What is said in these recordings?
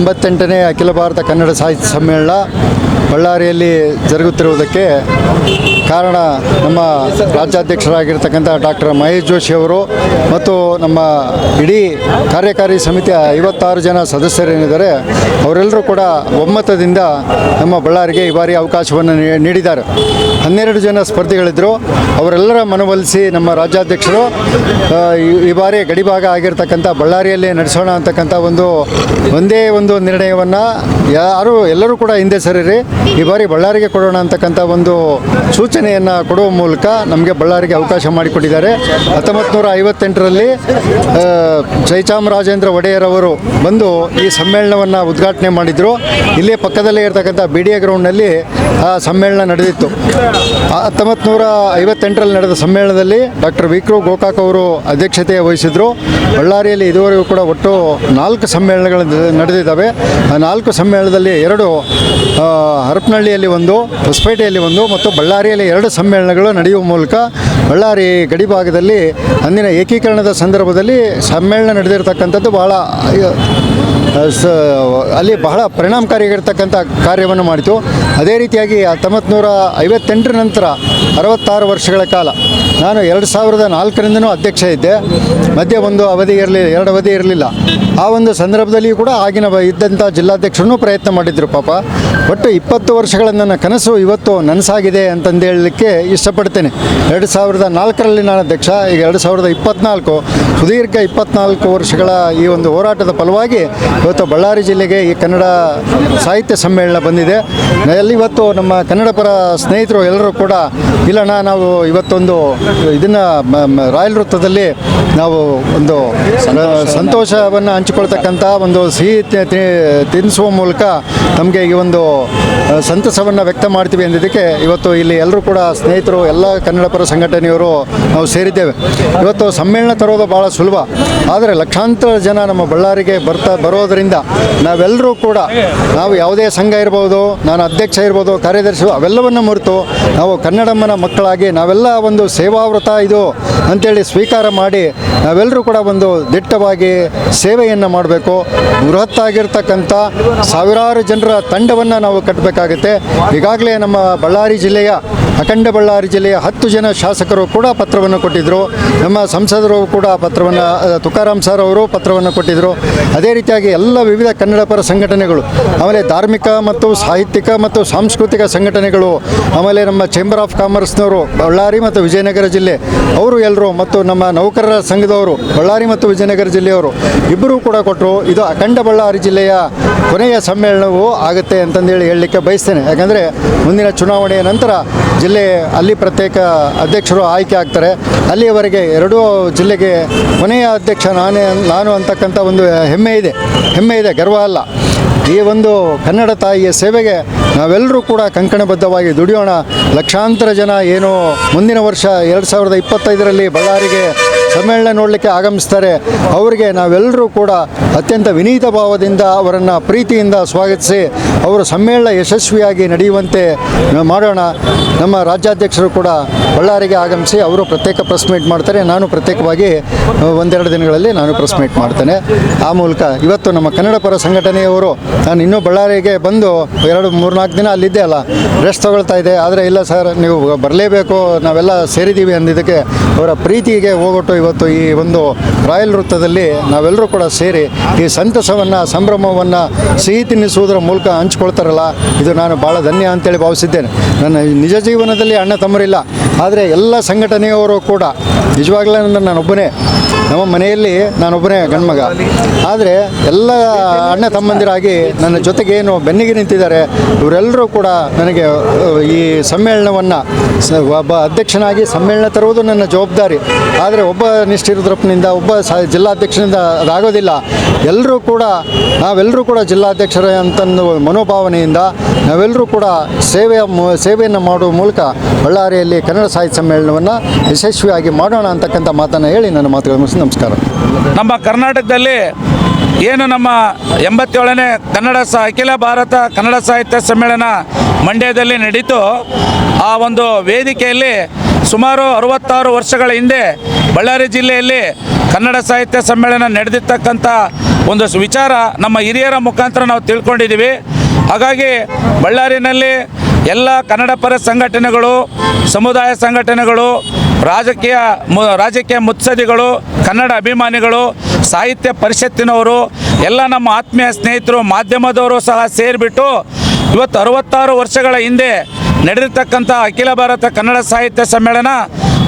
88ನೇ ಅಖಿಲ ಭಾರತ ಕನ್ನಡ ಸಾಹಿತ್ಯ ಸಮ್ಮೇಳನ ಬಳ್ಳಾರಿಯಲ್ಲಿ ಜರುಗುತ್ತಿರುವುದಕ್ಕೆ ಕಾರಣ ನಮ್ಮ ರಾಜ್ಯಾಧ್ಯಕ್ಷರಾಗಿರ್ತಕ್ಕಂಥ ಡಾಕ್ಟರ್ ಮಹೇಶ್ ಜೋಶಿ ಅವರು ಮತ್ತು ನಮ್ಮ ಇಡೀ ಕಾರ್ಯಕಾರಿ ಸಮಿತಿಯ 56 ಜನ ಸದಸ್ಯರೇನಿದ್ದಾರೆ ಅವರೆಲ್ಲರೂ ಕೂಡ ಒಮ್ಮತದಿಂದ ನಮ್ಮ ಬಳ್ಳಾರಿಗೆ ಈ ಬಾರಿ ಅವಕಾಶವನ್ನು ನೀಡಿದ್ದಾರೆ. 12 ಜನ ಸ್ಪರ್ಧಿಗಳಿದ್ದರು. ಅವರೆಲ್ಲರ ಮನವೊಲಿಸಿ ನಮ್ಮ ರಾಜ್ಯಾಧ್ಯಕ್ಷರು ಈ ಬಾರಿ ಗಡಿಭಾಗ ಆಗಿರ್ತಕ್ಕಂಥ ಬಳ್ಳಾರಿಯಲ್ಲೇ ನಡೆಸೋಣ ಅಂತಕ್ಕಂಥ ಒಂದೇ ಒಂದು ನಿರ್ಣಯವನ್ನು ಎಲ್ಲರೂ ಕೂಡ ಹಿಂದೆ ಸರಿರಿ, ಈ ಬಾರಿ ಬಳ್ಳಾರಿಗೆ ಕೊಡೋಣ ಅಂತಕ್ಕಂಥ ಒಂದು ಸೂಚನೆಯನ್ನು ಕೊಡುವ ಮೂಲಕ ನಮಗೆ ಬಳ್ಳಾರಿಗೆ ಅವಕಾಶ ಮಾಡಿಕೊಟ್ಟಿದ್ದಾರೆ. 1958ರಲ್ಲಿ ಜಯಚಾಮರಾಜೇಂದ್ರ ಒಡೆಯರ್ ಅವರು ಬಂದು ಈ ಸಮ್ಮೇಳನವನ್ನು ಉದ್ಘಾಟನೆ ಮಾಡಿದರು. ಇಲ್ಲೇ ಪಕ್ಕದಲ್ಲೇ ಇರತಕ್ಕಂಥ BDA ಗ್ರೌಂಡ್ನಲ್ಲಿ ಆ ಸಮ್ಮೇಳನ ನಡೆದಿತ್ತು. 1958ರಲ್ಲಿ ನಡೆದ ಸಮ್ಮೇಳನದಲ್ಲಿ ಡಾಕ್ಟರ್ ವಿಕ್ರು ಗೋಕಾಕ್ ಅವರು ಅಧ್ಯಕ್ಷತೆ ವಹಿಸಿದರು. ಬಳ್ಳಾರಿಯಲ್ಲಿ ಇದುವರೆಗೂ ಕೂಡ ಒಟ್ಟು 4 ಸಮ್ಮೇಳನಗಳು ನಡೆದಿದ್ದಾವೆ. ಆ 4 ಸಮ್ಮೇಳನದಲ್ಲಿ 2 ಹರಪನಹಳ್ಳಿಯಲ್ಲಿ 1, ಹೊಸಪೇಟೆಯಲ್ಲಿ 1 ಮತ್ತು ಬಳ್ಳಾರಿಯಲ್ಲಿ 2 ಸಮ್ಮೇಳನಗಳು ನಡೆಯುವ ಮೂಲಕ ಬಳ್ಳಾರಿ ಗಡಿಭಾಗದಲ್ಲಿ ಅಂದಿನ ಏಕೀಕರಣದ ಸಂದರ್ಭದಲ್ಲಿ ಸಮ್ಮೇಳನ ನಡೆದಿರ್ತಕ್ಕಂಥದ್ದು ಅಲ್ಲಿ ಬಹಳ ಪರಿಣಾಮಕಾರಿಯಾಗಿರ್ತಕ್ಕಂಥ ಕಾರ್ಯವನ್ನು ಮಾಡಿತು. ಅದೇ ರೀತಿಯಾಗಿ 1958 ನಂತರ 66 ವರ್ಷಗಳ ಕಾಲ ನಾನು 2004ರಿಂದನೂ ಅಧ್ಯಕ್ಷ ಇದ್ದೆ. ಮಧ್ಯೆ 2 ಅವಧಿ ಇರಲಿಲ್ಲ. ಆ ಒಂದು ಸಂದರ್ಭದಲ್ಲಿಯೂ ಕೂಡ ಆಗಿನ ಇದ್ದಂಥ ಜಿಲ್ಲಾಧ್ಯಕ್ಷರೂ ಪ್ರಯತ್ನ ಮಾಡಿದ್ರು. ಪಾಪ ಒಟ್ಟು 20 ವರ್ಷಗಳ ನನ್ನ ಕನಸು ಇವತ್ತು ನನಸಾಗಿದೆ ಅಂತಂದು ಹೇಳಲಿಕ್ಕೆ ಇಷ್ಟಪಡ್ತೇನೆ. 2004ರಲ್ಲಿ ನಾನು ಅಧ್ಯಕ್ಷ, ಈಗ 2024 ಸುದೀರ್ಘ 24 ವರ್ಷಗಳ ಈ ಒಂದು ಹೋರಾಟದ ಫಲವಾಗಿ ಇವತ್ತು ಬಳ್ಳಾರಿ ಜಿಲ್ಲೆಗೆ ಈ ಕನ್ನಡ ಸಾಹಿತ್ಯ ಸಮ್ಮೇಳನ ಬಂದಿದೆ. ಇವತ್ತು ನಮ್ಮ ಕನ್ನಡ ಪರ ಸ್ನೇಹಿತರು ಎಲ್ಲರೂ ಕೂಡ ಇಲ್ಲಣ್ಣ, ನಾವು ಇವತ್ತೊಂದು ಇದನ್ನು ರಾಯಲ್ ವೃತ್ತದಲ್ಲಿ ನಾವು ಒಂದು ಸಂತೋಷವನ್ನು ಹಂಚಿಕೊಳ್ತಕ್ಕಂಥ ಒಂದು ಸಿಹಿ ತಿನ್ನಿಸುವ ಮೂಲಕ ನಮಗೆ ಈ ಒಂದು ಸಂತಸವನ್ನು ವ್ಯಕ್ತ ಮಾಡ್ತೀವಿ ಅಂದಿದ್ದಕ್ಕೆ ಇವತ್ತು ಇಲ್ಲಿ ಎಲ್ಲರೂ ಕೂಡ ಸ್ನೇಹಿತರು, ಎಲ್ಲ ಕನ್ನಡ ಪರ ಸಂಘಟನೆಯವರು ನಾವು ಸೇರಿದ್ದೇವೆ. ಇವತ್ತು ಸಮ್ಮೇಳನ ತರೋದು ಭಾಳ ಸುಲಭ, ಆದರೆ ಲಕ್ಷಾಂತರ ಜನ ನಮ್ಮ ಬಳ್ಳಾರಿಗೆ ಬರೋದರಿಂದ ನಾವೆಲ್ಲರೂ ಕೂಡ ನಾವು ಯಾವುದೇ ಸಂಘ ಇರ್ಬೋದು, ನಾನು ಅಧ್ಯಕ್ಷ ಇರ್ಬೋದು, ಕಾರ್ಯದರ್ಶಿ, ಅವೆಲ್ಲವನ್ನು ಮರೆತು ನಾವು ಕನ್ನಡಮ್ಮನ ಮಕ್ಕಳಾಗಿ ನಾವೆಲ್ಲ ಒಂದು ಸೇವಾವೃತ ಇದು ಅಂಥೇಳಿ ಸ್ವೀಕಾರ ಮಾಡಿ ನಾವೆಲ್ಲರೂ ಕೂಡ ಒಂದು ದಿಟ್ಟವಾಗಿ ಸೇವೆಯನ್ನು ಮಾಡಬೇಕು. ಬೃಹತ್ತಾಗಿರ್ತಕ್ಕಂಥ ಸಾವಿರಾರು ಜನರ ತಂಡವನ್ನು ನಾವು ಕಟ್ಟಬೇಕಾಗುತ್ತೆ. ಈಗಾಗಲೇ ನಮ್ಮ ಬಳ್ಳಾರಿ ಜಿಲ್ಲೆಯ ಅಖಂಡ ಬಳ್ಳಾರಿ ಜಿಲ್ಲೆಯ 10 ಜನ ಶಾಸಕರು ಕೂಡ ಪತ್ರವನ್ನು ಕೊಟ್ಟಿದ್ದರು. ನಮ್ಮ ಸಂಸದರು ಕೂಡ ಪತ್ರವನ್ನು, ತುಕಾರಾಮ್ ಸರ್ ಅವರು ಪತ್ರವನ್ನು ಕೊಟ್ಟಿದ್ದರು. ಅದೇ ರೀತಿಯಾಗಿ ಎಲ್ಲ ವಿವಿಧ ಕನ್ನಡ ಪರ ಸಂಘಟನೆಗಳು, ಆಮೇಲೆ ಧಾರ್ಮಿಕ ಮತ್ತು ಸಾಹಿತ್ಯಿಕ ಮತ್ತು ಸಾಂಸ್ಕೃತಿಕ ಸಂಘಟನೆಗಳು, ಆಮೇಲೆ ನಮ್ಮ ಚೇಂಬರ್ ಆಫ್ ಕಾಮರ್ಸ್ನವರು ಬಳ್ಳಾರಿ ಮತ್ತು ವಿಜಯನಗರ ಜಿಲ್ಲೆ ಅವರು ಎಲ್ಲರೂ, ಮತ್ತು ನಮ್ಮ ನೌಕರರ ಸಂಘದವರು ಬಳ್ಳಾರಿ ಮತ್ತು ವಿಜಯನಗರ ಜಿಲ್ಲೆಯವರು ಇಬ್ಬರೂ ಕೂಡ ಕೊಟ್ಟರು. ಇದು ಅಖಂಡ ಬಳ್ಳಾರಿ ಜಿಲ್ಲೆಯ ಕೊನೆಯ ಸಮ್ಮೇಳನವೂ ಆಗುತ್ತೆ ಅಂತಂದೇಳಿ ಹೇಳಲಿಕ್ಕೆ ಬಯಸ್ತೇನೆ. ಯಾಕಂದರೆ ಮುಂದಿನ ಚುನಾವಣೆಯ ನಂತರ ಅಲ್ಲಿ ಪ್ರತ್ಯೇಕ ಅಧ್ಯಕ್ಷರು ಆಯ್ಕೆ ಆಗ್ತಾರೆ. ಅಲ್ಲಿಯವರೆಗೆ 2 ಜಿಲ್ಲೆಗೆ ಕೊನೆಯ ಅಧ್ಯಕ್ಷ ನಾನು ಅಂತಕ್ಕಂಥ ಒಂದು ಹೆಮ್ಮೆ ಇದೆ, ಗರ್ವ ಅಲ್ಲ. ಈ ಒಂದು ಕನ್ನಡ ತಾಯಿಯ ಸೇವೆಗೆ ನಾವೆಲ್ಲರೂ ಕೂಡ ಕಂಕಣಬದ್ಧವಾಗಿ ದುಡಿಯೋಣ. ಲಕ್ಷಾಂತರ ಜನ ಏನು ಮುಂದಿನ ವರ್ಷ 2025ರಲ್ಲಿ ಬಳ್ಳಾರಿಗೆ ಸಮ್ಮೇಳನ ನೋಡಲಿಕ್ಕೆ ಆಗಮಿಸ್ತಾರೆ. ಅವರಿಗೆ ನಾವೆಲ್ಲರೂ ಕೂಡ ಅತ್ಯಂತ ವಿನೀತ ಭಾವದಿಂದ ಅವರನ್ನು ಪ್ರೀತಿಯಿಂದ ಸ್ವಾಗತಿಸಿ ಅವರು ಸಮ್ಮೇಳನ ಯಶಸ್ವಿಯಾಗಿ ನಡೆಯುವಂತೆ ಮಾಡೋಣ. ನಮ್ಮ ರಾಜ್ಯಾಧ್ಯಕ್ಷರು ಕೂಡ ಬಳ್ಳಾರಿಗೆ ಆಗಮಿಸಿ ಅವರು ಪ್ರತ್ಯೇಕ ಪ್ರೆಸ್ ಮೀಟ್ ಮಾಡ್ತಾರೆ. ನಾನು ಪ್ರತ್ಯೇಕವಾಗಿ 1-2 ದಿನಗಳಲ್ಲಿ ನಾನು ಪ್ರೆಸ್ ಮೀಟ್ ಮಾಡ್ತೇನೆ. ಆ ಮೂಲಕ ಇವತ್ತು ನಮ್ಮ ಕನ್ನಡ ಪರ ಸಂಘಟನೆಯವರು, ನಾನು ಇನ್ನೂ ಬಳ್ಳಾರಿಗೆ ಬಂದು 2-3-4 ದಿನ ಅಲ್ಲಿದ್ದೆ ಅಲ್ಲ, ರೆಸ್ಟ್ ತೊಗೊಳ್ತಾ ಇದೆ. ಆದರೆ ಇಲ್ಲ ಸರ್, ನೀವು ಬರಲೇಬೇಕು, ನಾವೆಲ್ಲ ಸೇರಿದ್ದೀವಿ ಅಂದಿದ್ದಕ್ಕೆ ಅವರ ಪ್ರೀತಿಗೆ ಹೋಗೊಟ್ಟು ಇವತ್ತು ಈ ಒಂದು ರಾಯಲ್ ವೃತ್ತದಲ್ಲಿ ನಾವೆಲ್ಲರೂ ಕೂಡ ಸೇರಿ ಈ ಸಂತಸವನ್ನು, ಸಂಭ್ರಮವನ್ನು ಸಿಹಿ ತಿನ್ನಿಸುವುದರ ಮೂಲಕ ಹಂಚ್ಕೊಳ್ತಾರಲ್ಲ, ಇದು ನಾನು ಭಾಳ ಧನ್ಯ ಅಂತೇಳಿ ಭಾವಿಸಿದ್ದೇನೆ. ನನ್ನ ನಿಜ ಜೀವನದಲ್ಲಿ ಅಣ್ಣ ತಮ್ಮರಿಲ್ಲ, ಆದರೆ ಎಲ್ಲ ಸಂಘಟನೆಯವರು ಕೂಡ ನಿಜವಾಗ್ಲೂ ನಾನೊಬ್ಬನೇ, ನಮ್ಮ ಮನೆಯಲ್ಲಿ ನಾನೊಬ್ಬನೇ ಗಂಡ್ಮಗ. ಆದರೆ ಎಲ್ಲ ಅಣ್ಣ ತಮ್ಮಂದಿರಾಗಿ ನನ್ನ ಜೊತೆಗೇನು ಬೆನ್ನಿಗೆ ನಿಂತಿದ್ದಾರೆ ಇವರೆಲ್ಲರೂ ಕೂಡ ನನಗೆ ಈ ಸಮ್ಮೇಳನವನ್ನು ಒಬ್ಬ ಅಧ್ಯಕ್ಷನಾಗಿ ಸಮ್ಮೇಳನ ತರುವುದು ನನ್ನ ಜವಾಬ್ದಾರಿ. ಆದರೆ ಒಬ್ಬ ನಿಷ್ಠಿರುದ್ರಪ್ಪನಿಂದ, ಒಬ್ಬ ಜಿಲ್ಲಾಧ್ಯಕ್ಷನಿಂದ ಅದಾಗೋದಿಲ್ಲ. ನಾವೆಲ್ಲರೂ ಕೂಡ ಜಿಲ್ಲಾಧ್ಯಕ್ಷರ ಅಂತಂದು ಮನೋಭಾವನೆಯಿಂದ ನಾವೆಲ್ಲರೂ ಕೂಡ ಸೇವೆಯನ್ನು ಮಾಡುವ ಮೂಲಕ ಬಳ್ಳಾರಿಯಲ್ಲಿ ಕನ್ನಡ ಸಾಹಿತ್ಯ ಸಮ್ಮೇಳನವನ್ನು ಯಶಸ್ವಿಯಾಗಿ ಮಾಡೋಣ ಅಂತಕ್ಕಂಥ ಮಾತನ್ನು ಹೇಳಿ ನನ್ನ ಮಾತುಗಳನ್ನು ಮುಗಿಸಿ ನಮಸ್ಕಾರ. ನಮ್ಮ ಕರ್ನಾಟಕದಲ್ಲಿ ಏನು ನಮ್ಮ 87ನೇ ಅಖಿಲ ಭಾರತ ಕನ್ನಡ ಸಾಹಿತ್ಯ ಸಮ್ಮೇಳನ ಮಂಡ್ಯದಲ್ಲಿ ನಡೀತು, ಆ ಒಂದು ವೇದಿಕೆಯಲ್ಲಿ ಸುಮಾರು 66 ವರ್ಷಗಳ ಹಿಂದೆ ಬಳ್ಳಾರಿ ಜಿಲ್ಲೆಯಲ್ಲಿ ಕನ್ನಡ ಸಾಹಿತ್ಯ ಸಮ್ಮೇಳನ ನಡೆದಿರ್ತಕ್ಕಂಥ ಒಂದು ವಿಚಾರ ನಮ್ಮ ಹಿರಿಯರ ಮುಖಾಂತರ ನಾವು ತಿಳ್ಕೊಂಡಿದ್ದೀವಿ. ಹಾಗಾಗಿ ಬಳ್ಳಾರಿನಲ್ಲಿ ಎಲ್ಲ ಕನ್ನಡ ಪರ ಸಂಘಟನೆಗಳು, ಸಮುದಾಯ ಸಂಘಟನೆಗಳು, ರಾಜಕೀಯ ಮುತ್ಸದ್ದಿಗಳು, ಕನ್ನಡ ಅಭಿಮಾನಿಗಳು, ಸಾಹಿತ್ಯ ಪರಿಷತ್ತಿನವರು, ಎಲ್ಲ ನಮ್ಮ ಆತ್ಮೀಯ ಸ್ನೇಹಿತರು, ಮಾಧ್ಯಮದವರು ಸಹ ಸೇರಿಬಿಟ್ಟು ಇವತ್ತು 66 ವರ್ಷಗಳ ಹಿಂದೆ ನಡೆದಿರ್ತಕ್ಕಂಥ ಅಖಿಲ ಭಾರತ ಕನ್ನಡ ಸಾಹಿತ್ಯ ಸಮ್ಮೇಳನ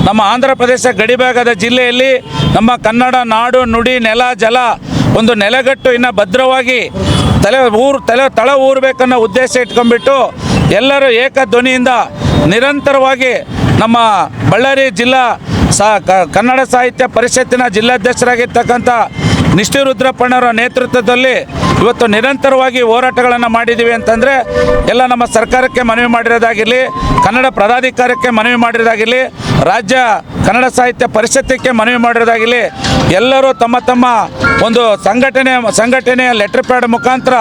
ನಮ್ಮ ಆಂಧ್ರ ಪ್ರದೇಶ ಗಡಿಭಾಗದ ಜಿಲ್ಲೆಯಲ್ಲಿ ನಮ್ಮ ಕನ್ನಡ ನಾಡು ನುಡಿ ನೆಲ ಜಲ ಒಂದು ನೆಲೆಗಟ್ಟು ಇನ್ನು ಭದ್ರವಾಗಿ ತಳ ಊರಬೇಕನ್ನೋ ಉದ್ದೇಶ ಇಟ್ಕೊಂಡ್ಬಿಟ್ಟು ಎಲ್ಲರೂ ಏಕಧ್ವನಿಯಿಂದ ನಿರಂತರವಾಗಿ ನಮ್ಮ ಬಳ್ಳಾರಿ ಜಿಲ್ಲಾ ಕನ್ನಡ ಸಾಹಿತ್ಯ ಪರಿಷತ್ತಿನ ಜಿಲ್ಲಾಧ್ಯಕ್ಷರಾಗಿರ್ತಕ್ಕಂಥ ನಿಷ್ಠಿ ರುದ್ರಪ್ಪಣ್ಣವರ ನೇತೃತ್ವದಲ್ಲಿ ಇವತ್ತು ನಿರಂತರವಾಗಿ ಹೋರಾಟಗಳನ್ನು ಮಾಡಿದ್ದೀವಿ ಅಂತಂದರೆ ಎಲ್ಲ ನಮ್ಮ ಸರ್ಕಾರಕ್ಕೆ ಮನವಿ ಮಾಡಿರೋದಾಗಿರಲಿ, ಕನ್ನಡ ಪ್ರಾಧಿಕಾರಕ್ಕೆ ಮನವಿ ಮಾಡಿರೋದಾಗಿರಲಿ, ರಾಜ್ಯ ಕನ್ನಡ ಸಾಹಿತ್ಯ ಪರಿಷತ್ತಿಗೆ ಮನವಿ ಮಾಡಿರೋದಾಗಿರಲಿ, ಎಲ್ಲರೂ ತಮ್ಮ ತಮ್ಮ ಒಂದು ಸಂಘಟನೆಯ ಲೆಟರ್ ಪ್ಯಾಡ್ ಮುಖಾಂತರ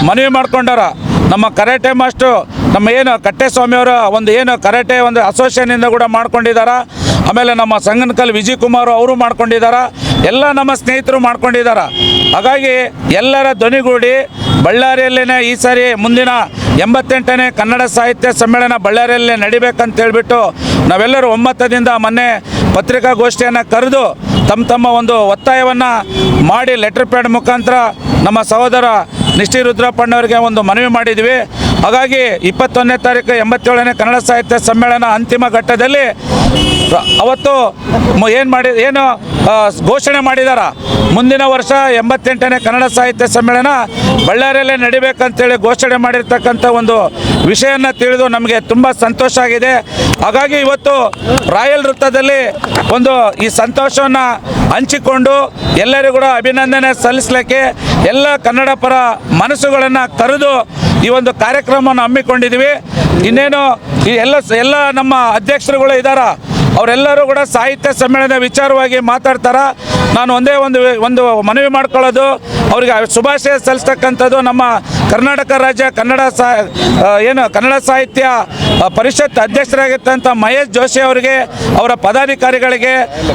ಮನವಿ ಮಾಡ್ಕೊಂಡಾರ. ನಮ್ಮ ಕರಾಟೆ ಮಾಸ್ಟ್ರು ನಮ್ಮ ಏನು ಕಟ್ಟೆಸ್ವಾಮಿಯವರ ಒಂದು ಕರಾಟೆ ಒಂದು ಅಸೋಸಿಯೇಷನಿಂದ ಕೂಡ ಮಾಡ್ಕೊಂಡಿದ್ದಾರೆ. ಆಮೇಲೆ ನಮ್ಮ ಸಂಗನಕಲ್ ವಿಜಯ್ ಕುಮಾರ್ ಅವರು ಮಾಡ್ಕೊಂಡಿದ್ದಾರೆ. ಎಲ್ಲ ನಮ್ಮ ಸ್ನೇಹಿತರು ಮಾಡ್ಕೊಂಡಿದ್ದಾರೆ. ಹಾಗಾಗಿ ಎಲ್ಲರ ಧ್ವನಿಗೂಡಿ ಬಳ್ಳಾರಿಯಲ್ಲೇ ಈ ಸಾರಿ ಮುಂದಿನ 88ನೇ ಕನ್ನಡ ಸಾಹಿತ್ಯ ಸಮ್ಮೇಳನ ಬಳ್ಳಾರಿಯಲ್ಲೇ ನಡಿಬೇಕಂತ ಹೇಳ್ಬಿಟ್ಟು ನಾವೆಲ್ಲರೂ ಒಮ್ಮತದಿಂದ ಮೊನ್ನೆ ಪತ್ರಿಕಾಗೋಷ್ಠಿಯನ್ನು ಕರೆದು ತಮ್ಮ ಒಂದು ಒತ್ತಾಯವನ್ನು ಮಾಡಿ ಲೆಟರ್ ಪ್ಯಾಡ್ ಮುಖಾಂತರ ನಮ್ಮ ಸಹೋದರ ನಿಷ್ಠಿ ರುದ್ರಪ್ಪಣ್ಣವರಿಗೆ ಒಂದು ಮನವಿ ಮಾಡಿದ್ವಿ. ಹಾಗಾಗಿ 21ನೇ ತಾರೀಕು 87ನೇ ಕನ್ನಡ ಸಾಹಿತ್ಯ ಸಮ್ಮೇಳನ ಅಂತಿಮ ಘಟ್ಟದಲ್ಲಿ ಅವತ್ತು ಏನು ಘೋಷಣೆ ಮಾಡಿದಾರ, ಮುಂದಿನ ವರ್ಷ 88ನೇ ಕನ್ನಡ ಸಾಹಿತ್ಯ ಸಮ್ಮೇಳನ ಬಳ್ಳಾರಿಯಲ್ಲೇ ನಡಿಬೇಕಂತೇಳಿ ಘೋಷಣೆ ಮಾಡಿರ್ತಕ್ಕಂಥ ಒಂದು ವಿಷಯನ ತಿಳಿದು ನಮಗೆ ತುಂಬ ಸಂತೋಷ ಆಗಿದೆ. ಹಾಗಾಗಿ ಇವತ್ತು ರಾಯಲ್ ವೃತ್ತದಲ್ಲಿ ಒಂದು ಈ ಸಂತೋಷವನ್ನು ಹಂಚಿಕೊಂಡು ಎಲ್ಲರಿಗೂ ಕೂಡ ಅಭಿನಂದನೆ ಸಲ್ಲಿಸಲಿಕ್ಕೆ ಎಲ್ಲ ಕನ್ನಡ ಪರ ಮನಸ್ಸುಗಳನ್ನು ಕರೆದು ಈ ಒಂದು ಕಾರ್ಯಕ್ರಮವನ್ನು ಹಮ್ಮಿಕೊಂಡಿದ್ದೀವಿ. ಇನ್ನೇನು ಈ ಎಲ್ಲ ನಮ್ಮ ಅಧ್ಯಕ್ಷರುಗಳು ಇದ್ದಾರೆ, ಅವರೆಲ್ಲರೂ ಕೂಡ ಸಾಹಿತ್ಯ ಸಮ್ಮೇಳನದ ವಿಚಾರವಾಗಿ ಮಾತಾಡ್ತಾರೆ. ನಾನು ಒಂದೇ ಒಂದು ಮನವಿ ಮಾಡ್ಕೊಳ್ಳೋದು, ಅವರಿಗೆ ಶುಭಾಶಯ ಸಲ್ಲಿಸ್ತಕ್ಕಂಥದ್ದು ನಮ್ಮ ಕರ್ನಾಟಕ ರಾಜ್ಯ ಕನ್ನಡ ಸಾಹಿತ್ಯ ಪರಿಷತ್ ಅಧ್ಯಕ್ಷರಾಗಿರ್ತಂಥ ಮಹೇಶ್ ಜೋಶಿ ಅವರಿಗೆ, ಅವರ ಪದಾಧಿಕಾರಿಗಳಿಗೆ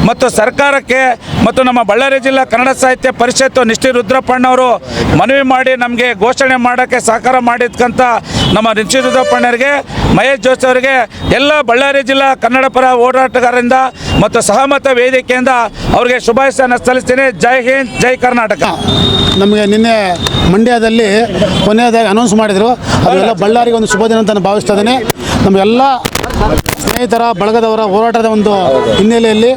ಮತ್ತು ಸರ್ಕಾರಕ್ಕೆ ಮತ್ತು ನಮ್ಮ ಬಳ್ಳಾರಿ ಜಿಲ್ಲಾ ಕನ್ನಡ ಸಾಹಿತ್ಯ ಪರಿಷತ್ತು ನಿಷ್ಠಿ ರುದ್ರಪ್ಪಣ್ಣವರು ಮನವಿ ಮಾಡಿ ನಮಗೆ ಘೋಷಣೆ ಮಾಡೋಕ್ಕೆ ಸಹಕಾರ ಮಾಡಿದ್ಕಂಥ ನಮ್ಮ ನಿಷ್ಠಿ ರುದ್ರಪ್ಪಣ್ಣರಿಗೆ, ಮಹೇಶ್ ಜೋಶಿ ಅವರಿಗೆ, ಎಲ್ಲ ಬಳ್ಳಾರಿ ಜಿಲ್ಲಾ ಕನ್ನಡ ಪರ ಹೋರಾಟಗಾರರಿಂದ ಮತ್ತು ಸಹಮತ ವೇದಿಕೆಯಿಂದ ಅವರಿಗೆ ಶುಭಾಶಯನ ಸಲ್ಲಿಸ್ತೀನಿ. ಜೈ ಹಿಂದ್, ಜೈ ಕರ್ನಾಟಕ. ನಮಗೆ ನಿನ್ನೆ ಮಂಡ್ಯದಲ್ಲಿ ಕೊನೆಯದಾಗಿ ಅನೌನ್ಸ್ ಮಾಡಿದರು, ಅದೆಲ್ಲ ಬಳ್ಳಾರಿಗೆ ಒಂದು ಶುಭ ದಿನ ಅಂತ ನಾನು ಭಾವಿಸ್ತಾ ಇದ್ದೇನೆ. ನಮಗೆಲ್ಲ ಸ್ನೇಹಿತರ ಬಳಗದವರ ಹೋರಾಟದ ಒಂದು ಹಿನ್ನೆಲೆಯಲ್ಲಿ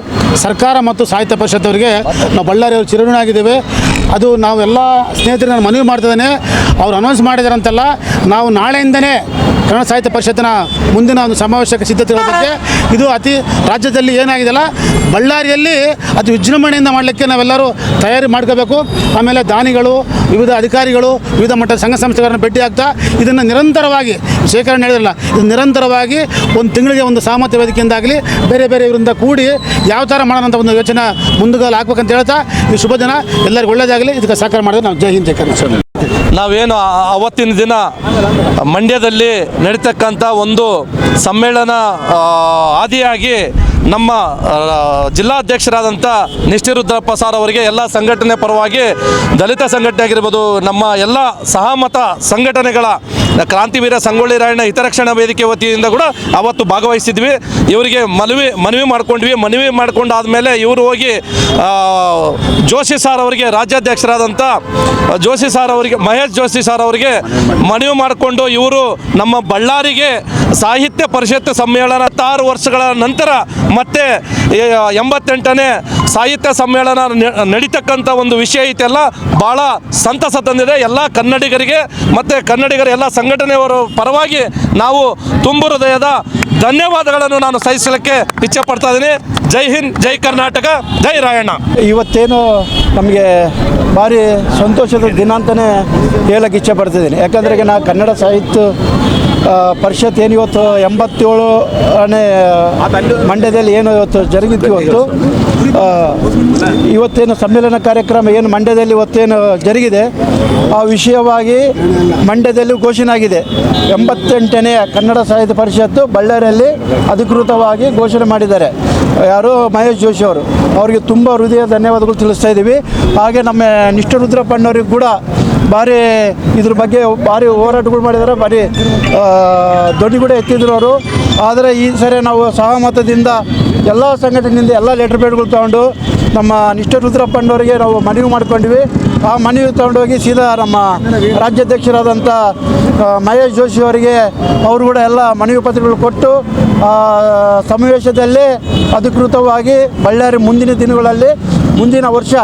ಸರ್ಕಾರ ಮತ್ತು ಸಾಹಿತ್ಯ ಪರಿಷತ್ತವರಿಗೆ ನಾವು ಬಳ್ಳಾರಿಯವರು ಚಿರಋಣಿಯಾಗಿದ್ದೇವೆ. ಅದು ನಾವೆಲ್ಲ ಸ್ನೇಹಿತರಿಗೆ ನಾನು ಮನವಿ ಮಾಡ್ತಿದ್ದೇನೆ. ಅವ್ರು ಅನೌನ್ಸ್ ಮಾಡಿದಾರಂತಲ್ಲ, ನಾವು ನಾಳೆಯಿಂದನೇ ಕನ್ನಡ ಸಾಹಿತ್ಯ ಪರಿಷತ್ತಿನ ಮುಂದಿನ ಒಂದು ಸಮಾವೇಶಕ್ಕೆ ಸಿದ್ಧತೆಗಳ ಬಗ್ಗೆ ಇದು ರಾಜ್ಯದಲ್ಲಿ ಏನಾಗಿದೆಯಲ್ಲ, ಬಳ್ಳಾರಿಯಲ್ಲಿ ಅದು ವಿಜೃಂಭಣೆಯಿಂದ ಮಾಡಲಿಕ್ಕೆ ನಾವೆಲ್ಲರೂ ತಯಾರಿ ಮಾಡ್ಕೋಬೇಕು. ಆಮೇಲೆ ದಾನಿಗಳು, ವಿವಿಧ ಅಧಿಕಾರಿಗಳು, ವಿವಿಧ ಮಟ್ಟದ ಸಂಘ ಸಂಸ್ಥೆಗಳನ್ನು ಭೇಟಿ ಆಗ್ತಾ ಇದನ್ನು ನಿರಂತರವಾಗಿ ಶೇಖರಣೆ ಹೇಳಿದ್ರಲ್ಲ, ಇದು ನಿರಂತರವಾಗಿ ಒಂದು ತಿಂಗಳಿಗೆ ಒಂದು ಸಹಮತ ವೇದಿಕೆಯಿಂದಾಗಲಿ ಬೇರೆ ಇವರಿಂದ ಕೂಡಿ ಯಾವ ಥರ ಮಾಡೋಣ ಅಂತ ಒಂದು ಯೋಚನೆ ಮುಂದುಗಾಲು ಹಾಕ್ಬೇಕಂತ ಹೇಳ್ತಾ ಈ ಶುಭ ದಿನ ಎಲ್ಲರಿಗೂ ಒಳ್ಳೆಯದಾಗಲಿ. ಇದಕ್ಕೆ ಸಹಕಾರ ಮಾಡಿದ್ರೆ ನಾವು ಜೈ ಹಿಂದ್, ಜೈ ಕರ್ನಾಟಕ. ನಾವೇನು ಅವತ್ತಿನ ದಿನ ಮಂಡ್ಯದಲ್ಲಿ ನಡೀತಕ್ಕಂಥ ಒಂದು ಸಮ್ಮೇಳನ ಆದಿಯಾಗಿ ನಮ್ಮ ಜಿಲ್ಲಾಧ್ಯಕ್ಷರಾದಂಥ ನಿಷ್ಠಿ ರುದ್ರಪ್ಪ ಸರ್ ಅವರಿಗೆ ಎಲ್ಲ ಸಂಘಟನೆ ಪರವಾಗಿ ದಲಿತ ಸಂಘಟನೆ ಆಗಿರ್ಬೋದು, ನಮ್ಮ ಎಲ್ಲ ಸಹಮತ ಸಂಘಟನೆಗಳ ಕ್ರಾಂತಿವೀರ ಸಂಗೊಳ್ಳಿ ರಾಯಣ್ಣ ಹಿತರಕ್ಷಣಾ ವೇದಿಕೆ ವತಿಯಿಂದ ಕೂಡ ಅವತ್ತು ಭಾಗವಹಿಸಿದ್ವಿ. ಇವರಿಗೆ ಮನವಿ ಮಾಡ್ಕೊಂಡ್ವಿ. ಮನವಿ ಮಾಡ್ಕೊಂಡಾದ್ಮೇಲೆ ಇವರು ಹೋಗಿ ಜೋಶಿ ಸರ್ ಅವರಿಗೆ, ರಾಜ್ಯಾಧ್ಯಕ್ಷರಾದಂಥ ಜೋಶಿ ಸರ್ ಅವರಿಗೆ, ಮಹೇಶ್ ಜೋಶಿ ಸರ್ ಅವರಿಗೆ ಮನವಿ ಮಾಡಿಕೊಂಡು ಇವರು ನಮ್ಮ ಬಳ್ಳಾರಿಗೆ ಸಾಹಿತ್ಯ ಪರಿಷತ್ ಸಮ್ಮೇಳನ 6 ವರ್ಷಗಳ ನಂತರ ಮತ್ತೆ 88ನೇ ಸಾಹಿತ್ಯ ಸಮ್ಮೇಳನ ನಡೀತಕ್ಕಂಥ ಒಂದು ವಿಷಯ ಐತೆಲ್ಲ ಭಾಳ ಸಂತಸ ತಂದಿದೆ. ಎಲ್ಲ ಕನ್ನಡಿಗರಿಗೆ ಮತ್ತು ಕನ್ನಡಿಗರ ಎಲ್ಲ ಸಂಘಟನೆಯವರ ಪರವಾಗಿ ನಾವು ತುಂಬು ಹೃದಯದ ಧನ್ಯವಾದಗಳನ್ನು ನಾನು ಸಲ್ಲಿಸಲಿಕ್ಕೆ ಇಚ್ಛೆಪಡ್ತಾ ಇದ್ದೀನಿ. ಜೈ ಹಿಂದ್, ಜೈ ಕರ್ನಾಟಕ, ಜೈ ರಾಯಣ್ಣ. ಇವತ್ತೇನು ನಮಗೆ ಭಾರಿ ಸಂತೋಷದ ದಿನ ಅಂತಲೇ ಹೇಳಕ್ಕೆ ಇಚ್ಛೆ ಪಡ್ತಿದ್ದೀನಿ. ಯಾಕಂದರೆ ಈಗ ನಾವು ಕನ್ನಡ ಸಾಹಿತ್ಯ ಪರಿಷತ್ ಏನು ಇವತ್ತು 87ನೇ ಮಂಡ್ಯದಲ್ಲಿ ಏನು ಇವತ್ತು ಜರುಗಿತ್ತು, ಇವತ್ತೇನು ಸಮ್ಮೇಳನ ಕಾರ್ಯಕ್ರಮ ಏನು ಮಂಡ್ಯದಲ್ಲಿ ಇವತ್ತೇನು ಜರುಗಿದೆ ಆ ವಿಷಯವಾಗಿ ಮಂಡ್ಯದಲ್ಲಿ ಘೋಷಣೆ ಆಗಿದೆ. 88ನೇ ಕನ್ನಡ ಸಾಹಿತ್ಯ ಪರಿಷತ್ತು ಬಳ್ಳಾರಿಯಲ್ಲಿ ಅಧಿಕೃತವಾಗಿ ಘೋಷಣೆ ಮಾಡಿದ್ದಾರೆ. ಯಾರು ಮಹೇಶ್ ಜೋಶಿ ಅವರು, ಅವರಿಗೆ ತುಂಬ ಹೃದಯ ಧನ್ಯವಾದಗಳು ತಿಳಿಸ್ತಾ ಇದ್ದೀವಿ. ಹಾಗೆ ನಮ್ಮ ನಿಷ್ಠರುದ್ರಪ್ಪಣ್ಣವ್ರಿಗೆ ಕೂಡ ಭಾರಿ ಇದ್ರ ಬಗ್ಗೆ ಭಾರಿ ಹೋರಾಟಗಳು ಮಾಡಿದ್ದಾರೆ, ಭಾರಿ ಧ್ವನಿ ಕೂಡ ಎತ್ತಿದ್ರು ಅವರು. ಆದರೆ ಈ ಸರಿ ನಾವು ಸಹಮತದಿಂದ ಎಲ್ಲ ಸಂಘಟನೆಯಿಂದ ಎಲ್ಲ ಲೆಟರ್ ಪ್ಯಾಡ್ಗಳು ತೊಗೊಂಡು ನಮ್ಮ ನಿಷ್ಠರುದ್ರಪ್ಪಣ್ಣವರಿಗೆ ನಾವು ಮನವಿ ಮಾಡ್ಕೊಂಡ್ವಿ. ಆ ಮನವಿ ತೊಗೊಂಡೋಗಿ ಸೀದಾ ನಮ್ಮ ರಾಜ್ಯಾಧ್ಯಕ್ಷರಾದಂಥ ಮಹೇಶ್ ಜೋಶಿ ಅವರಿಗೆ ಅವರು ಕೂಡ ಎಲ್ಲ ಮನವಿ ಪತ್ರಗಳು ಕೊಟ್ಟು ಸಮಾವೇಶದಲ್ಲಿ ಅಧಿಕೃತವಾಗಿ ಬಳ್ಳಾರಿ ಮುಂದಿನ ದಿನಗಳಲ್ಲಿ ಮುಂದಿನ ವರ್ಷ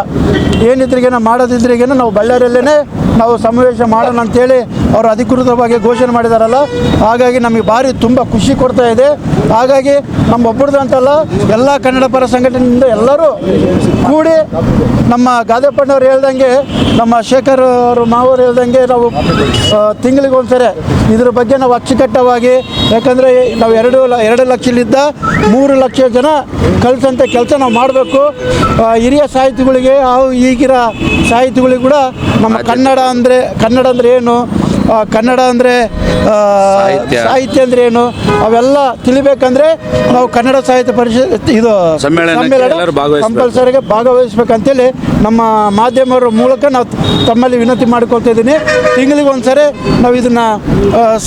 ಏನಿದ್ರಿಗೇನ ಮಾಡೋದಿದ್ರಿಗೇನ ನಾವು ಬಳ್ಳಾರಿಯಲ್ಲೇ ನಾವು ಸಮಾವೇಶ ಮಾಡೋಣ ಅಂತೇಳಿ ಅವರು ಅಧಿಕೃತವಾಗಿ ಘೋಷಣೆ ಮಾಡಿದಾರಲ್ಲ, ಹಾಗಾಗಿ ನಮಗೆ ಭಾರಿ ತುಂಬ ಖುಷಿ ಕೊಡ್ತಾ ಇದೆ. ಹಾಗಾಗಿ ನಮ್ಮ ಒಬ್ಬರದ್ದು ಅಂತಲ್ಲ, ಎಲ್ಲ ಕನ್ನಡ ಪರ ಸಂಘಟನೆಯಿಂದ ಎಲ್ಲರೂ ಕೂಡಿ ನಮ್ಮ ಗಾದೆಪ್ಪಣ್ಣವ್ರು ಹೇಳ್ದಂಗೆ, ನಮ್ಮ ಶೇಖರ್ ಅವರು ಮಾವರು ಹೇಳ್ದಂಗೆ ನಾವು ತಿಂಗಳಿಗೆ ಒಂದ್ಸರಿ ಇದ್ರ ಬಗ್ಗೆ ನಾವು ಅಚ್ಚುಕಟ್ಟವಾಗಿ, ಯಾಕಂದರೆ ನಾವು 2 ಲಕ್ಷಲಿದ್ದ 3 ಲಕ್ಷ ಜನ ಕಲಿಸಂಥ ಕೆಲಸ ನಾವು ಮಾಡಬೇಕು. ಹಿರಿಯ ಸಾಹಿತಿಗಳಿಗೆ ಈಗಿನ ಸಾಹಿತಿಗಳಿಗೆ ಕೂಡ ನಮ್ಮ ಕನ್ನಡ ಅಂದರೆ ಏನು, ಕನ್ನಡ ಅಂದರೆ ಸಾಹಿತ್ಯ ಅಂದರೆ ಏನು, ಅವೆಲ್ಲ ತಿಳಿಬೇಕಂದ್ರೆ ನಾವು ಕನ್ನಡ ಸಾಹಿತ್ಯ ಪರಿಷತ್ ಇದು ಸಮ್ಮೇಳನ ಕಂಪಲ್ಸರಿಗೆ ಭಾಗವಹಿಸ್ಬೇಕಂತೇಳಿ ನಮ್ಮ ಮಾಧ್ಯಮರ ಮೂಲಕ ನಾವು ತಮ್ಮಲ್ಲಿ ವಿನಂತಿ ಮಾಡ್ಕೊಳ್ತಾ ಇದ್ದೀನಿ. ತಿಂಗಳಿಗೆ ಒಂದ್ಸರಿ ನಾವು ಇದನ್ನು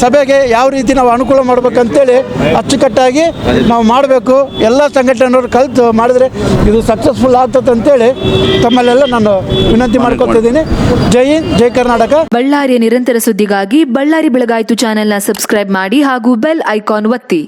ಸಭೆಗೆ ಯಾವ ರೀತಿ ನಾವು ಅನುಕೂಲ ಮಾಡ್ಬೇಕಂತೇಳಿ ಅಚ್ಚುಕಟ್ಟಾಗಿ ನಾವು ಮಾಡಬೇಕು. ಎಲ್ಲ ಸಂಘಟನೆಯವರು ಕಲಿತು ಮಾಡಿದ್ರೆ ಇದು ಸಕ್ಸಸ್ಫುಲ್ ಆಗ್ತದೆ ಅಂತೇಳಿ ತಮ್ಮಲ್ಲೆಲ್ಲ ನಾನು ವಿನಂತಿ ಮಾಡ್ಕೊಳ್ತಾ ಇದ್ದೀನಿ. ಜೈ ಹಿಂದ್, ಜೈ ಕರ್ನಾಟಕ. ಬಳ್ಳಾರಿಯ ನಿರಂತರ ಸುದ್ದಿಗಾಗಿ ಬಳ್ಳಾರಿ ಬೆಳಗಾಯಿತು ಚಾನೆಲ್ನ ಸಬ್ಸ್ಕ್ರೈಬ್ ಮಾಡಿ ಹಾಗೂ ಬೆಲ್ ಐಕಾನ್ ಒತ್ತಿ.